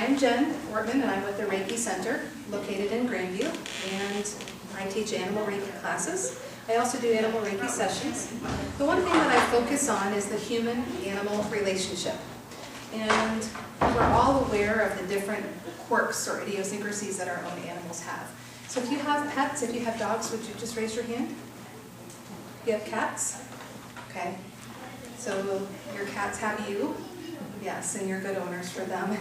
I'm Jen Ortman, and I'm with the Reiki Center, located in Grandview, and I teach Animal Reiki classes. I also do Animal Reiki sessions. The one thing that I focus on is the human-animal relationship. And we're all aware of the different quirks or idiosyncrasies that our own animals have. So if you have pets, if you have dogs, would you just raise your hand? You have cats? Okay. So your cats have you? Yes, and you're good owners for them.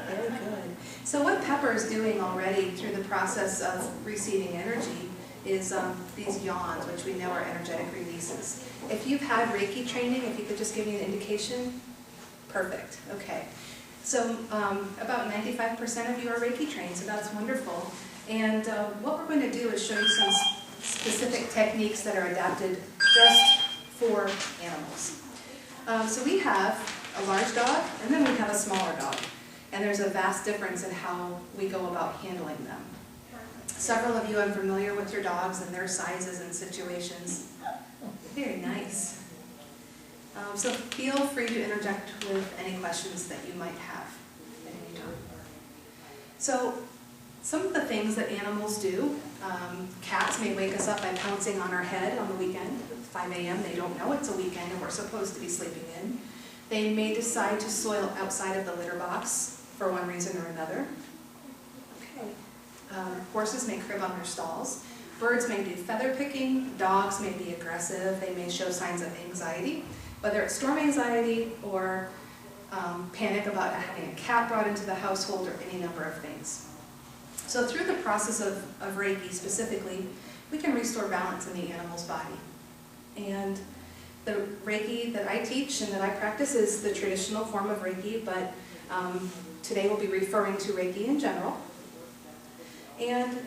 Very good. So what Pepper is doing already through the process of receiving energy is these yawns, which we know are energetic releases. If you've had Reiki training, if you could just give me an indication. Perfect. Okay. So about 95% of you are Reiki trained, so that's wonderful. And what we're going to do is show you some specific techniques that are adapted just for animals. So we have a large dog, and then we have a smaller dog. And there's a vast difference in how we go about handling them. Several of you are familiar with your dogs and their sizes and situations. Very nice. So feel free to interject with any questions that you might have at any time. So some of the things that animals do, cats may wake us up by pouncing on our head on the weekend. 5 a.m. They don't know it's a weekend and we're supposed to be sleeping in. They may decide to soil outside of the litter box for one reason or another. Okay. Horses may crib on their stalls. Birds may do feather picking. Dogs may be aggressive. They may show signs of anxiety, whether it's storm anxiety or panic about having a cat brought into the household or any number of things. So through the process of Reiki specifically, we can restore balance in the animal's body. And the Reiki that I teach and that I practice is the traditional form of Reiki, but today we'll be referring to Reiki in general. And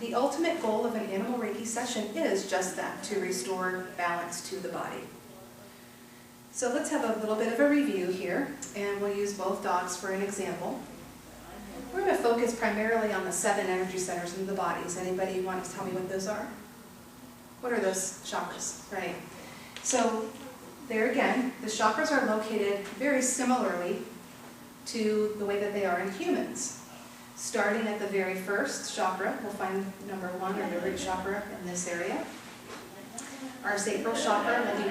the ultimate goal of an Animal Reiki session is just that, to restore balance to the body. So let's have a little bit of a review here, and we'll use both dogs for an example. We're going to focus primarily on the 7 energy centers in the body. Does anybody want to tell me what those are? What are those chakras? Right. So there again, the chakras are located very similarly to the way that they are in humans. Starting at the very first chakra, we'll find number 1 or the root chakra in this area. Our sacral chakra will be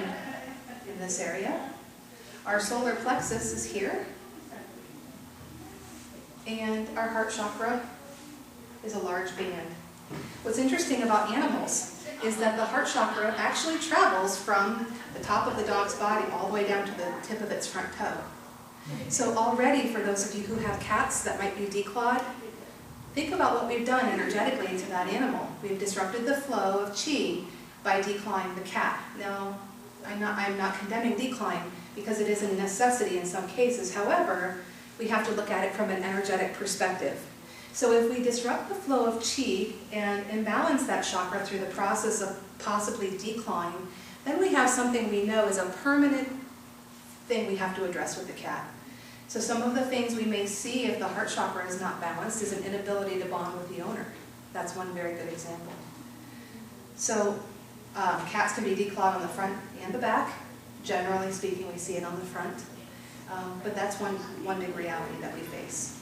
in this area. Our solar plexus is here. And our heart chakra is a large band. What's interesting about animals is that the heart chakra actually travels from the top of the dog's body all the way down to the tip of its front toe. So already, for those of you who have cats that might be declawed, think about what we've done energetically to that animal. We've disrupted the flow of chi by declawing the cat. Now, I'm not condemning declawing because it is a necessity in some cases. However, we have to look at it from an energetic perspective. So if we disrupt the flow of chi and imbalance that chakra through the process of possibly declawing, then we have something we know is a permanent thing we have to address with the cat. So some of the things we may see if the heart chakra is not balanced is an inability to bond with the owner. That's one very good example. So cats can be declawed on the front and the back. Generally speaking, we see it on the front. But that's one big reality that we face.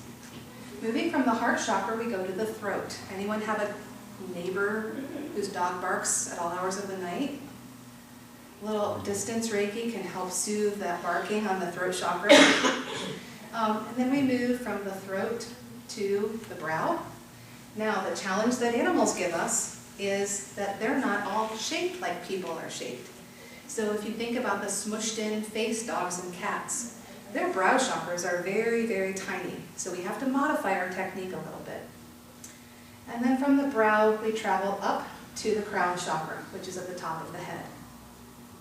Moving from the heart chakra, we go to the throat. Anyone have a neighbor whose dog barks at all hours of the night? A little distance Reiki can help soothe that barking on the throat chakra. And then we move from the throat to the brow. Now, the challenge that animals give us is that they're not all shaped like people are shaped. So if you think about the smushed in face dogs and cats, their brow chakras are very, very tiny. So we have to modify our technique a little bit. And then from the brow, we travel up to the crown chakra, which is at the top of the head.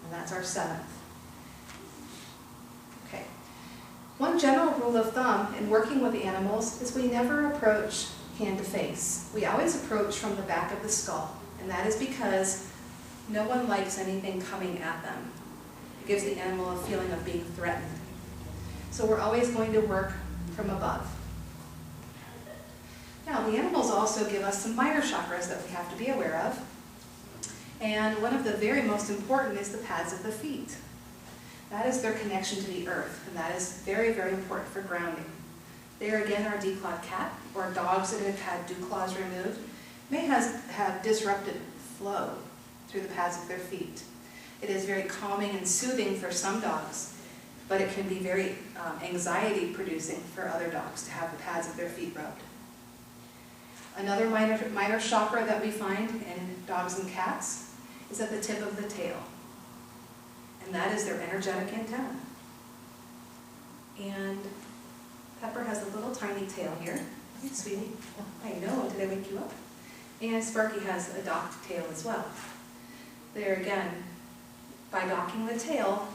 And that's our 7th. Okay. One general rule of thumb in working with animals is we never approach hand to face. We always approach from the back of the skull. And that is because no one likes anything coming at them. It gives the animal a feeling of being threatened. So we're always going to work from above. Now, the animals also give us some minor chakras that we have to be aware of. And one of the very most important is the pads of the feet. That is their connection to the earth, and that is very, very important for grounding. There again, our declawed cat, or dogs that have had dew claws removed, may have disrupted flow through the pads of their feet. It is very calming and soothing for some dogs, but it can be very anxiety-producing for other dogs to have the pads of their feet rubbed. Another minor chakra that we find in dogs and cats is at the tip of the tail, and that is their energetic antenna. And Pepper has a little tiny tail here. Hey, sweetie. I know, did I wake you up? And Sparky has a docked tail as well. There again, by docking the tail,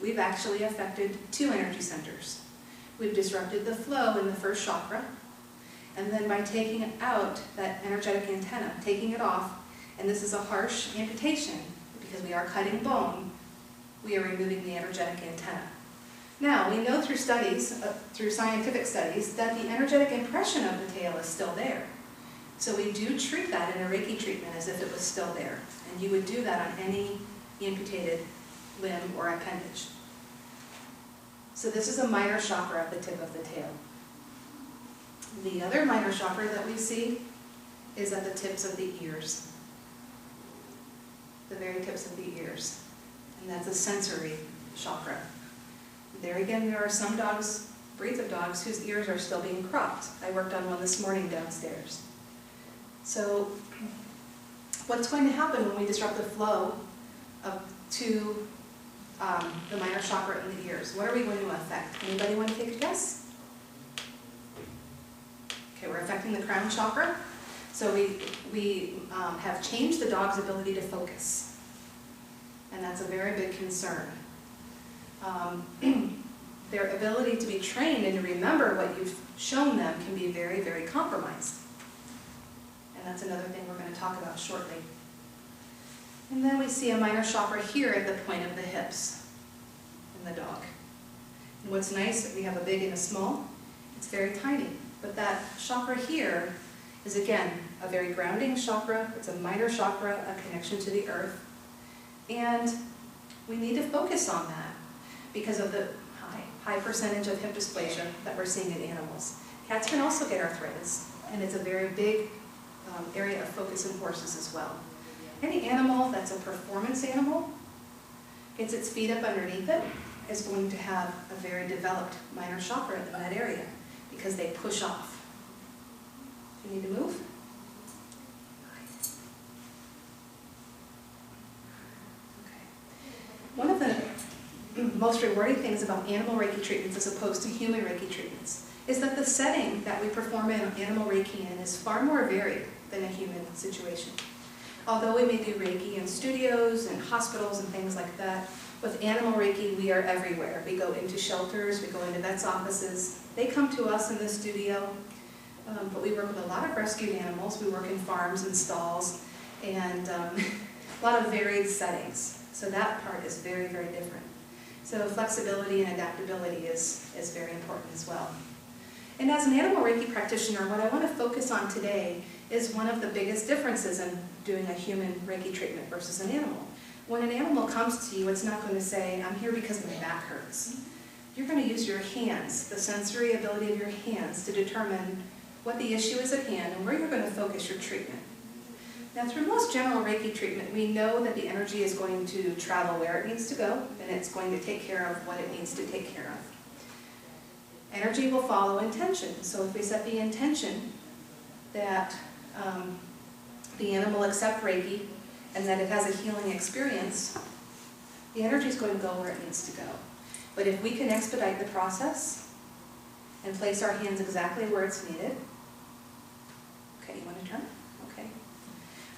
we've actually affected 2 energy centers. We've disrupted the flow in the first chakra, and then by taking it out, that energetic antenna, taking it off, and this is a harsh amputation because we are cutting bone, we are removing the energetic antenna. Now, we know through studies, through scientific studies, that the energetic impression of the tail is still there. So we do treat that in a Reiki treatment as if it was still there. And you would do that on any amputated limb or appendage. So this is a minor chakra at the tip of the tail. The other minor chakra that we see is at the tips of the ears. The very tips of the ears. And that's a sensory chakra. There again, there are some dogs, breeds of dogs, whose ears are still being cropped. I worked on one this morning downstairs. So what's going to happen when we disrupt the flow to the minor chakra in the ears? What are we going to affect? Anybody want to take a guess? Okay, we're affecting the crown chakra. So we have changed the dog's ability to focus. And that's a very big concern. Their ability to be trained and to remember what you've shown them can be very, very compromised. And that's another thing we're going to talk about shortly. And then we see a minor chakra here at the point of the hips in the dog. And what's nice, we have a big and a small. It's very tiny. But that chakra here is, again, a very grounding chakra. It's a minor chakra, a connection to the earth. And we need to focus on that because of the high percentage of hip dysplasia that we're seeing in animals. Cats can also get arthritis, and it's a very big area of focus in horses as well. Any animal that's a performance animal, gets its feet up underneath it, is going to have a very developed minor chakra in that area because they push off. Do you need to move? Okay. One of the most rewarding things about animal Reiki treatments as opposed to human Reiki treatments is that the setting that we perform animal Reiki in is far more varied than a human situation. Although we may do Reiki in studios and hospitals and things like that, with animal Reiki we are everywhere. We go into shelters, we go into vets' offices. They come to us in the studio, but we work with a lot of rescued animals. We work in farms and stalls, and a lot of varied settings. So that part is very, very different. So flexibility and adaptability is very important as well. And as an animal Reiki practitioner, what I want to focus on today is one of the biggest differences in doing a human Reiki treatment versus an animal. When an animal comes to you, it's not going to say, I'm here because my back hurts. You're going to use your hands, the sensory ability of your hands, to determine what the issue is at hand and where you're going to focus your treatment. Now, through most general Reiki treatment, we know that the energy is going to travel where it needs to go, and it's going to take care of what it needs to take care of. Energy will follow intention. So if we set the intention that the animal accept Reiki and that it has a healing experience, the energy is going to go where it needs to go. But if we can expedite the process and place our hands exactly where it's needed, okay, you want to turn? Okay.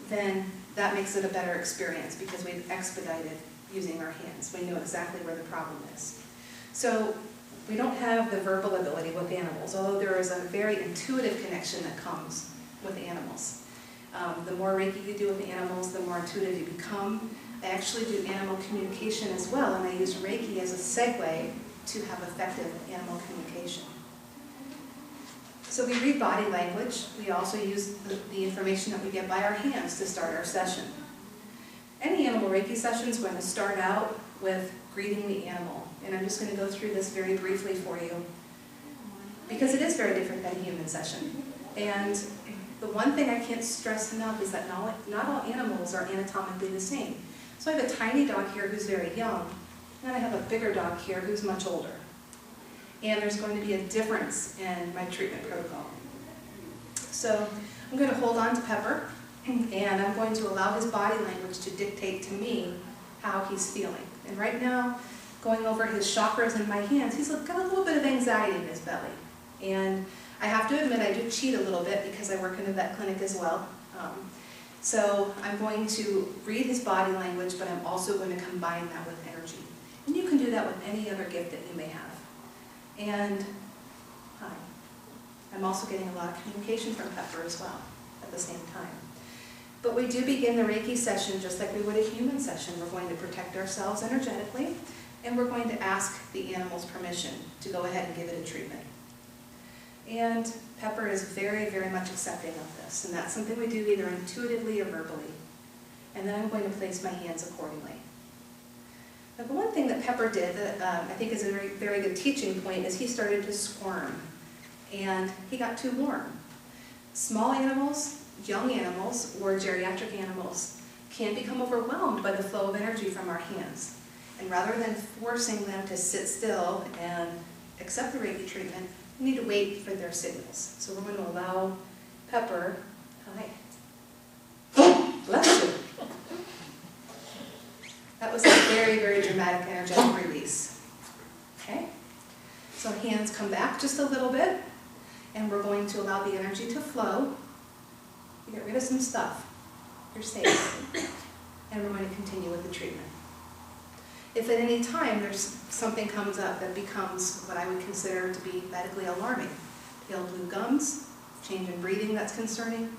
Then that makes it a better experience because we've expedited using our hands. We know exactly where the problem is. So we don't have the verbal ability with animals, although there is a very intuitive connection that comes with animals. The more Reiki you do with animals, the more intuitive you become. I actually do animal communication as well, and I use Reiki as a segue to have effective animal communication. So we read body language. We also use the information that we get by our hands to start our session. Any animal Reiki session is going to start out with greeting the animal. And I'm just going to go through this very briefly for you, because it is very different than a human session. And the one thing I can't stress enough is that not all animals are anatomically the same. So I have a tiny dog here who's very young, and I have a bigger dog here who's much older. And there's going to be a difference in my treatment protocol. So I'm going to hold on to Pepper, and I'm going to allow his body language to dictate to me how he's feeling. And right now, going over his chakras in my hands, he's got a little bit of anxiety in his belly. And I have to admit I do cheat a little bit because I work in a vet clinic as well. So I'm going to read his body language, but I'm also going to combine that with energy. And you can do that with any other gift that you may have. And hi. I'm also getting a lot of communication from Pepper as well at the same time. But we do begin the Reiki session just like we would a human session. We're going to protect ourselves energetically, and we're going to ask the animal's permission to go ahead and give it a treatment. And Pepper is very, very much accepting of this, and that's something we do either intuitively or verbally. And then I'm going to place my hands accordingly. Now, the one thing that Pepper did that I think is a very, very good teaching point is he started to squirm, and he got too warm. Small animals, young animals, or geriatric animals can become overwhelmed by the flow of energy from our hands. And rather than forcing them to sit still and accept the Reiki treatment, we need to wait for their signals. So we're going to allow Pepper, hi, bless you. That was a very, very dramatic energetic release. Okay? So hands come back just a little bit, and we're going to allow the energy to flow. You get rid of some stuff. You're safe. And we're going to continue with the treatment. If at any time there's something comes up that becomes what I would consider to be medically alarming, pale blue gums, change in breathing that's concerning,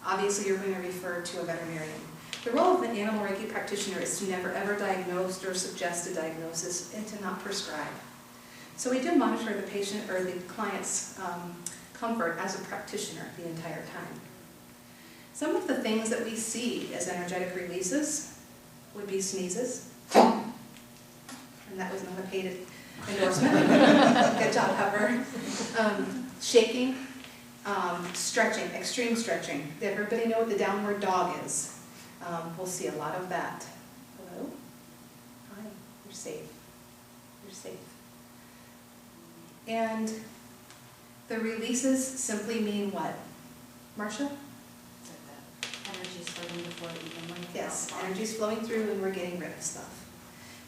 obviously you're going to refer to a veterinarian. The role of an animal Reiki practitioner is to never ever diagnose or suggest a diagnosis and to not prescribe. So we do monitor the patient or the client's comfort as a practitioner the entire time. Some of the things that we see as energetic releases would be sneezes. And that was not a paid endorsement. Good job, Pepper. Shaking, stretching, extreme stretching. Did everybody know what the downward dog is? We'll see a lot of that. Hello? Hi, you're safe. You're safe. And the releases simply mean what? Marcia? Energy's flowing before it even went. Yes, energy's flowing through and we're getting rid of stuff.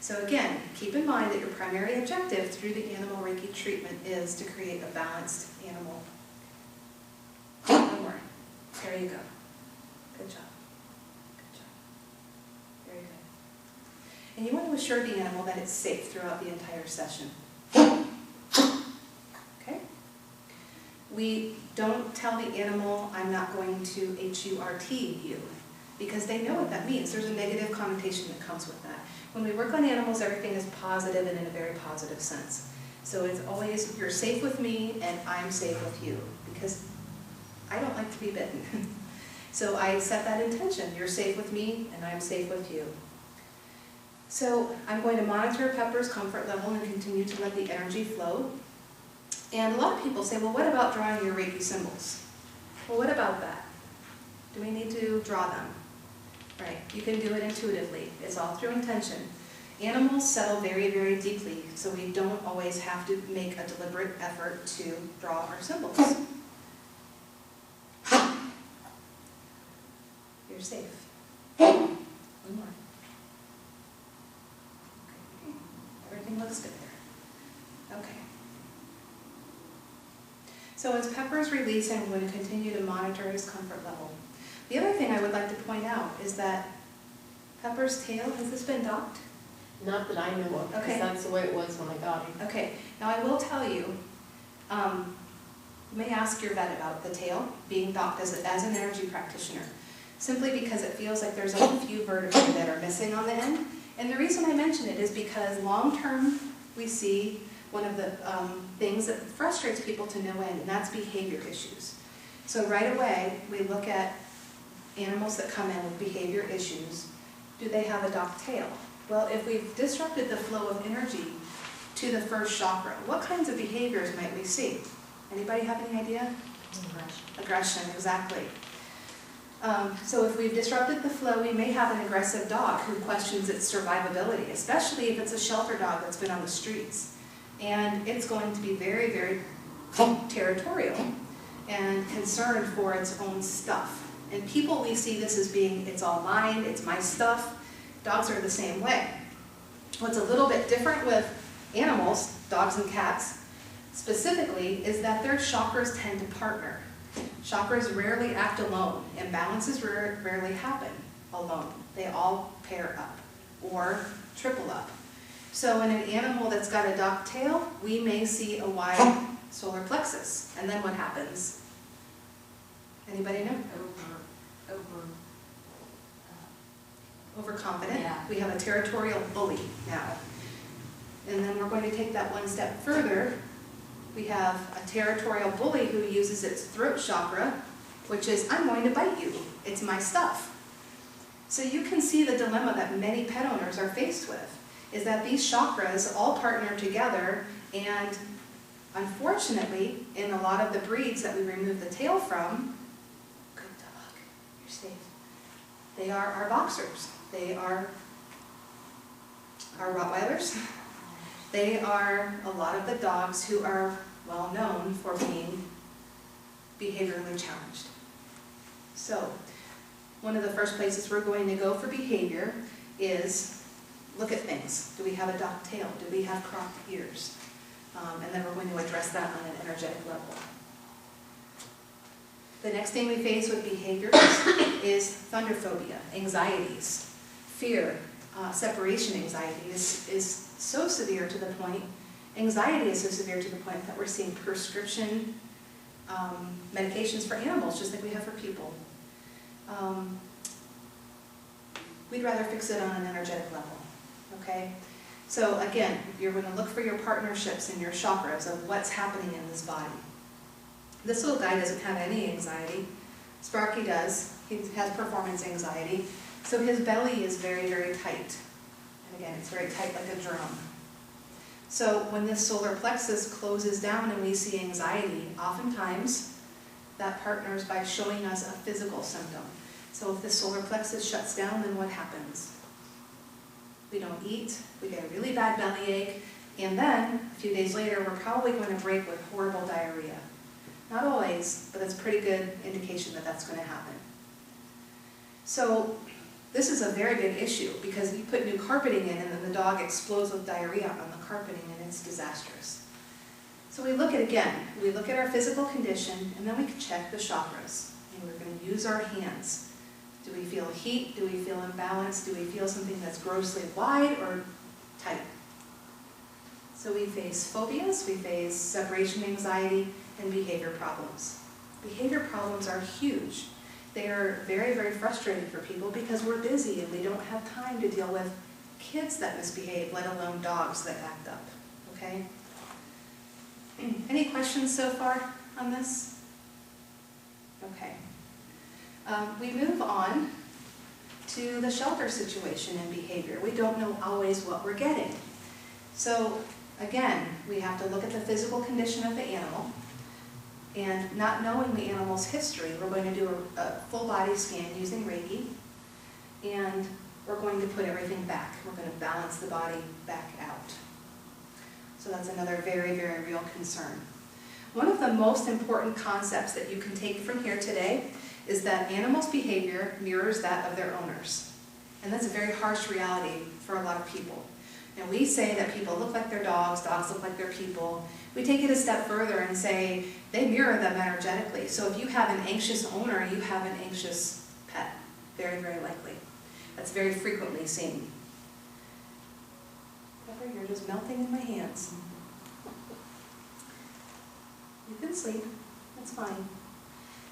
So again, keep in mind that your primary objective through the Animal Reiki treatment is to create a balanced animal. One more. There you go. Good job. Good job. Very good. And you want to assure the animal that it's safe throughout the entire session. Okay? We don't tell the animal, I'm not going to H-U-R-T you, because they know what that means. There's a negative connotation that comes with that. When we work on animals, everything is positive and in a very positive sense. So it's always, you're safe with me and I'm safe with you, because I don't like to be bitten. So I set that intention. You're safe with me and I'm safe with you. So I'm going to monitor Pepper's comfort level and continue to let the energy flow. And a lot of people say, well, what about drawing your Reiki symbols? Well, what about that? Do we need to draw them? Right, you can do it intuitively. It's all through intention. Animals settle very, very deeply, so we don't always have to make a deliberate effort to draw our symbols. You're safe. One more. Okay. Everything looks good there. Okay. So as Pepper's releasing, I'm going to continue to monitor his comfort level. The other thing I would like to point out is that Pepper's tail, has this been docked? Not that I know of, because Okay. that's the way it was when I got him. Okay, now I will tell you, you may ask your vet about the tail being docked as an energy practitioner, simply because it feels like there's a few vertebrae that are missing on the end. And the reason I mention it is because long-term we see one of the things that frustrates people to no end, and that's behavior issues. So right away, we look at animals that come in with behavior issues. Do they have a docked tail? Well, if we've disrupted the flow of energy to the first chakra, what kinds of behaviors might we see? Anybody have any idea? Aggression. Aggression, exactly. So if we've disrupted the flow, we may have an aggressive dog who questions its survivability, especially if it's a shelter dog that's been on the streets. And it's going to be very, very territorial and concerned for its own stuff. And people, we see this as being, it's all mine, it's my stuff. Dogs are the same way. What's a little bit different with animals, dogs and cats, specifically, is that their chakras tend to partner. Chakras rarely act alone. Imbalances rarely happen alone. They all pair up or triple up. So in an animal that's got a docked tail, we may see a wide solar plexus. And then what happens? Anybody know? Overconfident. Yeah. We have a territorial bully now. And then we're going to take that one step further. We have a territorial bully who uses its throat chakra, which is, I'm going to bite you. It's my stuff. So you can see the dilemma that many pet owners are faced with, is that these chakras all partner together, and unfortunately, in a lot of the breeds that we remove the tail from, good dog, you're safe. They are our boxers. They are our Rottweilers. They are a lot of the dogs who are well known for being behaviorally challenged. So, one of the first places we're going to go for behavior is look at things. Do we have a docked tail? Do we have cropped ears? And then we're going to address that on an energetic level. The next thing we face with behaviors is thunderphobia, anxieties, fear, separation anxiety is so severe to the point, anxiety is so severe to the point that we're seeing prescription medications for animals, just like we have for people. We'd rather fix it on an energetic level, okay? So again, you're going to look for your partnerships and your chakras of what's happening in this body. This little guy doesn't have any anxiety. Sparky does. He has performance anxiety. So his belly is very, very tight. And again, it's very tight like a drum. So when this solar plexus closes down and we see anxiety, oftentimes that partners by showing us a physical symptom. So if the solar plexus shuts down, then what happens? We don't eat, we get a really bad bellyache, and then a few days later we're probably going to break with horrible diarrhea. Not always, but it's a pretty good indication that that's going to happen. So this is a very big issue because you put new carpeting in and then the dog explodes with diarrhea on the carpeting and it's disastrous. So we look at our physical condition and then we can check the chakras. And we're going to use our hands. Do we feel heat? Do we feel imbalance? Do we feel something that's grossly wide or tight? So we face phobias, we face separation anxiety, and behavior problems. Behavior problems are huge. They are very, very frustrating for people because we're busy and we don't have time to deal with kids that misbehave, let alone dogs that act up, okay? Any questions so far on this? Okay. We move on to the shelter situation and behavior. We don't know always what we're getting. So again, we have to look at the physical condition of the animal, and not knowing the animal's history, we're going to do a full body scan using Reiki, and we're going to put everything back. We're going to balance the body back out. So that's another very, very real concern. One of the most important concepts that you can take from here today is that animals' behavior mirrors that of their owners. And that's a very harsh reality for a lot of people. And we say that people look like their dogs, dogs look like their people. We take it a step further and say they mirror them energetically. So if you have an anxious owner, you have an anxious pet. Very, very likely. That's very frequently seen. Pepper, you're just melting in my hands. You can sleep. That's fine.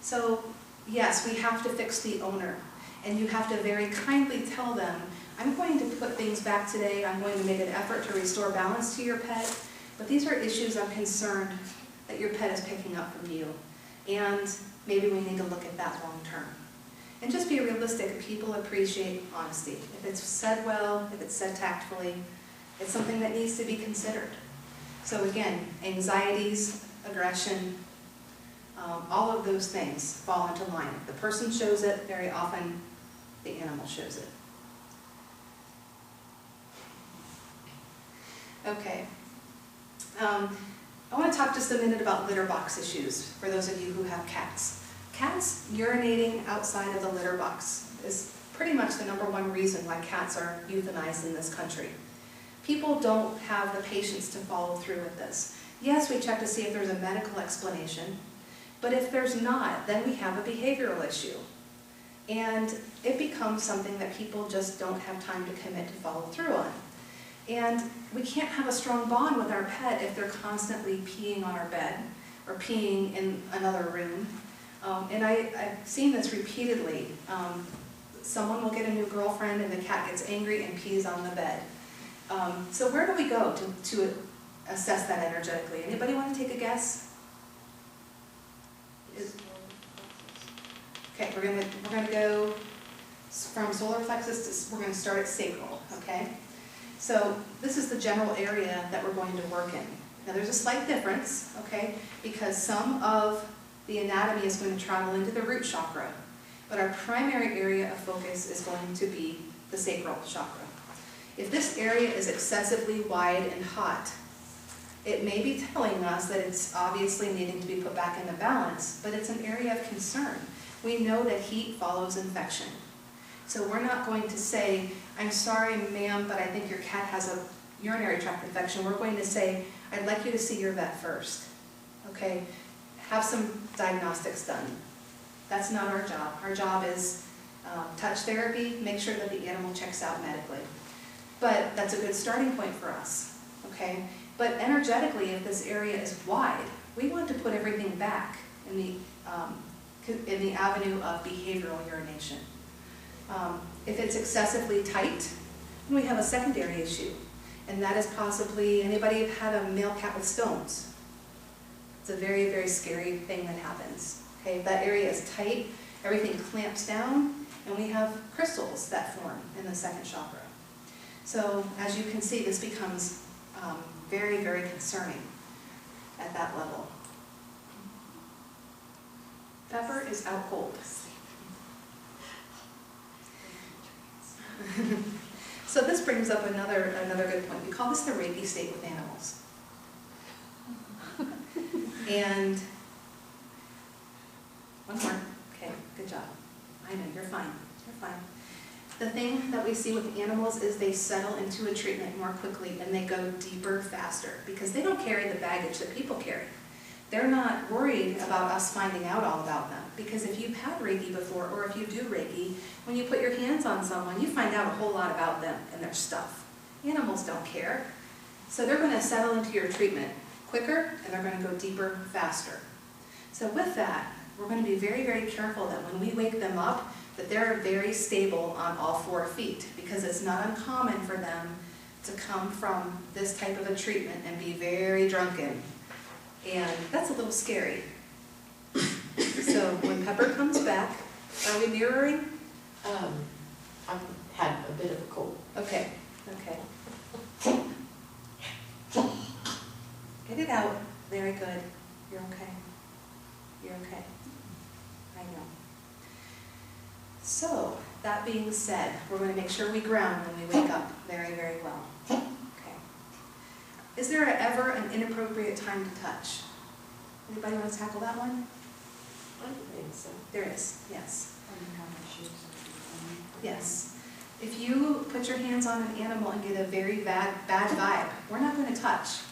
So, yes, we have to fix the owner. And you have to very kindly tell them, I'm going to put things back today. I'm going to make an effort to restore balance to your pet. But these are issues I'm concerned that your pet is picking up from you. And maybe we need to look at that long term. And just be realistic. People appreciate honesty. If it's said well, if it's said tactfully, it's something that needs to be considered. So again, anxieties, aggression, all of those things fall into line. If the person shows it, very often the animal shows it. Okay. I want to talk just a minute about litter box issues for those of you who have cats. Cats urinating outside of the litter box is pretty much the #1 reason why cats are euthanized in this country. People don't have the patience to follow through with this. Yes, we check to see if there's a medical explanation, but if there's not, then we have a behavioral issue. And it becomes something that people just don't have time to commit to follow through on. And we can't have a strong bond with our pet if they're constantly peeing on our bed or peeing in another room. And I've seen this repeatedly. Someone will get a new girlfriend and the cat gets angry and pees on the bed. So where do we go to assess that energetically? Anybody want to take a guess? Okay, we're gonna go from solar plexus to, we're gonna start at sacral, okay? So this is the general area that we're going to work in. Now there's a slight difference, okay? Because some of the anatomy is going to travel into the root chakra, but our primary area of focus is going to be the sacral chakra. If this area is excessively wide and hot, it may be telling us that it's obviously needing to be put back into balance, but it's an area of concern. We know that heat follows infection. So we're not going to say, I'm sorry, ma'am, but I think your cat has a urinary tract infection. We're going to say, I'd like you to see your vet first, okay? Have some diagnostics done. That's not our job. Our job is touch therapy, make sure that the animal checks out medically. But that's a good starting point for us, okay? But energetically, if this area is wide, we want to put everything back in the avenue of behavioral urination. If it's excessively tight, then we have a secondary issue, and that is possibly, anybody had a male cat with stones? It's a very, very scary thing that happens. Okay, if that area is tight, everything clamps down, and we have crystals that form in the second chakra. So as you can see, this becomes very, very concerning at that level. Pepper is out cold. So this brings up another good point. We call this the Reiki state with animals. And one more. Okay, good job. I know, you're fine. You're fine. The thing that we see with animals is they settle into a treatment more quickly and they go deeper faster because they don't carry the baggage that people carry. They're not worried about us finding out all about them, because if you've had Reiki before, or if you do Reiki, when you put your hands on someone, you find out a whole lot about them and their stuff. Animals don't care. So they're going to settle into your treatment quicker, and they're going to go deeper faster. So with that, we're going to be very, very careful that when we wake them up, that they're very stable on all 4 feet, because it's not uncommon for them to come from this type of a treatment and be very drunken. And that's a little scary. So when Pepper comes back, are we mirroring? I've had a bit of a cold. Okay, okay. Get it out. Very good. You're okay. You're okay. I know. So, that being said, we're going to make sure we ground when we wake up very, very well. Okay. Is there ever an inappropriate time to touch? Anybody want to tackle that one? I don't think so. There is, yes. Yes. If you put your hands on an animal and get a very bad vibe, we're not going to touch.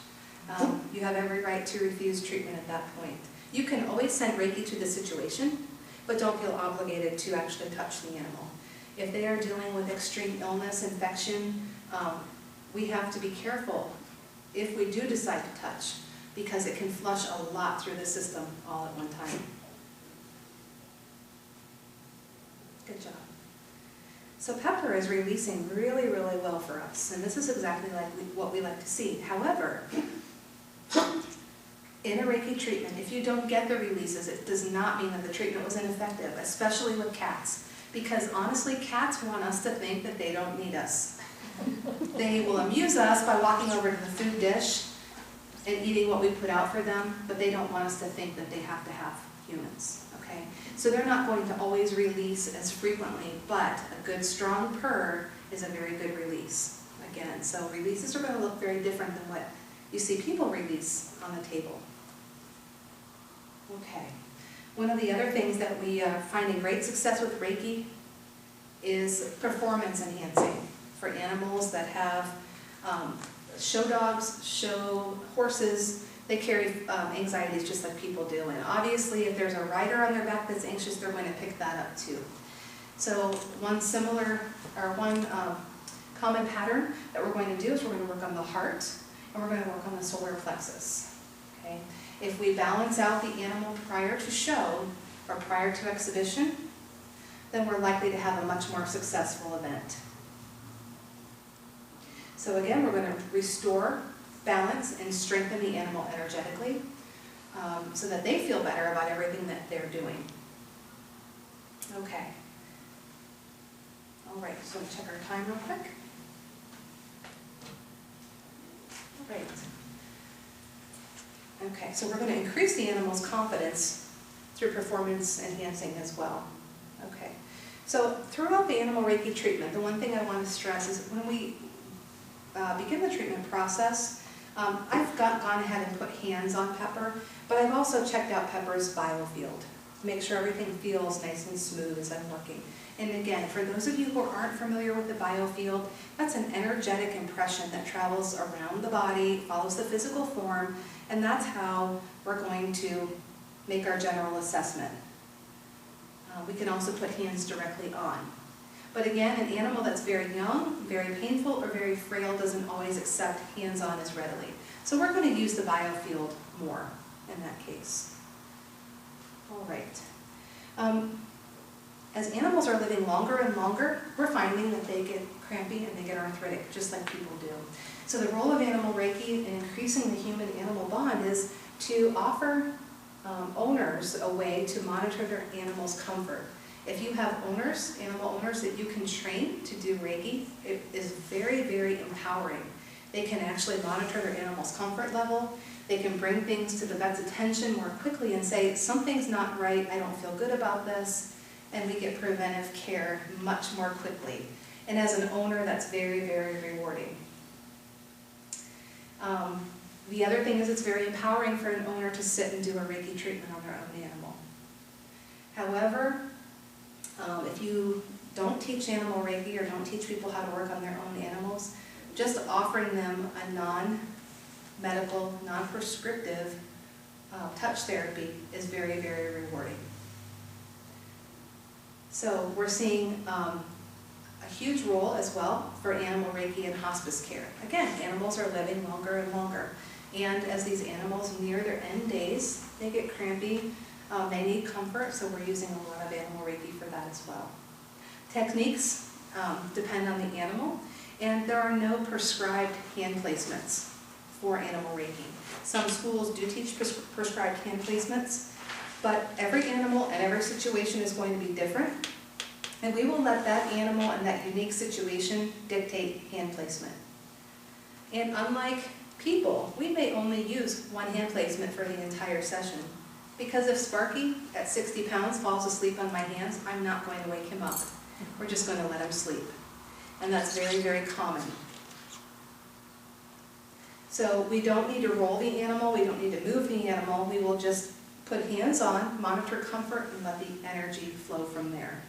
You have every right to refuse treatment at that point. You can always send Reiki to the situation, but don't feel obligated to actually touch the animal. If they are dealing with extreme illness, infection, we have to be careful if we do decide to touch, because it can flush a lot through the system all at one time. Good job. So Pepper is releasing really, really well for us, and this is exactly like what we like to see. However, in a Reiki treatment, if you don't get the releases, it does not mean that the treatment was ineffective, especially with cats. Because honestly, cats want us to think that they don't need us. They will amuse us by walking over to the food dish, and eating what we put out for them, but they don't want us to think that they have to have humans, okay? So they're not going to always release as frequently, but a good strong purr is a very good release. Again, so releases are going to look very different than what you see people release on the table. Okay. One of the other things that we are finding great success with Reiki is performance enhancing for animals that have show dogs, show horses. They carry anxieties just like people do. And obviously, if there's a rider on their back that's anxious, they're going to pick that up too. So one common pattern that we're going to do is we're going to work on the heart and we're going to work on the solar plexus. Okay? If we balance out the animal prior to show or prior to exhibition, then we're likely to have a much more successful event. So again, we're going to restore balance and strengthen the animal energetically so that they feel better about everything that they're doing. Okay. All right, so check our time real quick. All right. Okay, so we're going to increase the animal's confidence through performance enhancing as well. Okay, so throughout the Animal Reiki treatment, the one thing I want to stress is when we begin the treatment process, I've gone ahead and put hands on Pepper, but I've also checked out Pepper's biofield to make sure everything feels nice and smooth as I'm working. And again, for those of you who aren't familiar with the biofield, that's an energetic impression that travels around the body, follows the physical form, and that's how we're going to make our general assessment. We can also put hands directly on. But again, an animal that's very young, very painful, or very frail doesn't always accept hands-on as readily. So we're going to use the biofield more in that case. All right. As animals are living longer and longer, we're finding that they get crampy and they get arthritic, just like people do. So the role of Animal Reiki in increasing the human-animal bond is to offer owners a way to monitor their animal's comfort. If you have owners, animal owners that you can train to do Reiki, it is very, very empowering. They can actually monitor their animal's comfort level. They can bring things to the vet's attention more quickly and say, something's not right, I don't feel good about this, and we get preventive care much more quickly. And as an owner, that's very, very rewarding. The other thing is it's very empowering for an owner to sit and do a Reiki treatment on their own animal. However, if you don't teach Animal Reiki or don't teach people how to work on their own animals, just offering them a non-medical, non-prescriptive touch therapy is very, very rewarding. So we're seeing a huge role as well for Animal Reiki in hospice care. Again, animals are living longer and longer. And as these animals near their end days, they get crampy, they need comfort, so we're using a lot of Animal Reiki for that as well. Techniques depend on the animal, and there are no prescribed hand placements for Animal Reiki. Some schools do teach prescribed hand placements, but every animal and every situation is going to be different, and we will let that animal and that unique situation dictate hand placement. And unlike people, we may only use one hand placement for the entire session. Because if Sparky, at 60 pounds, falls asleep on my hands, I'm not going to wake him up. We're just going to let him sleep. And that's very, very common. So we don't need to roll the animal, we don't need to move the animal, we will just put hands on, monitor comfort, and let the energy flow from there.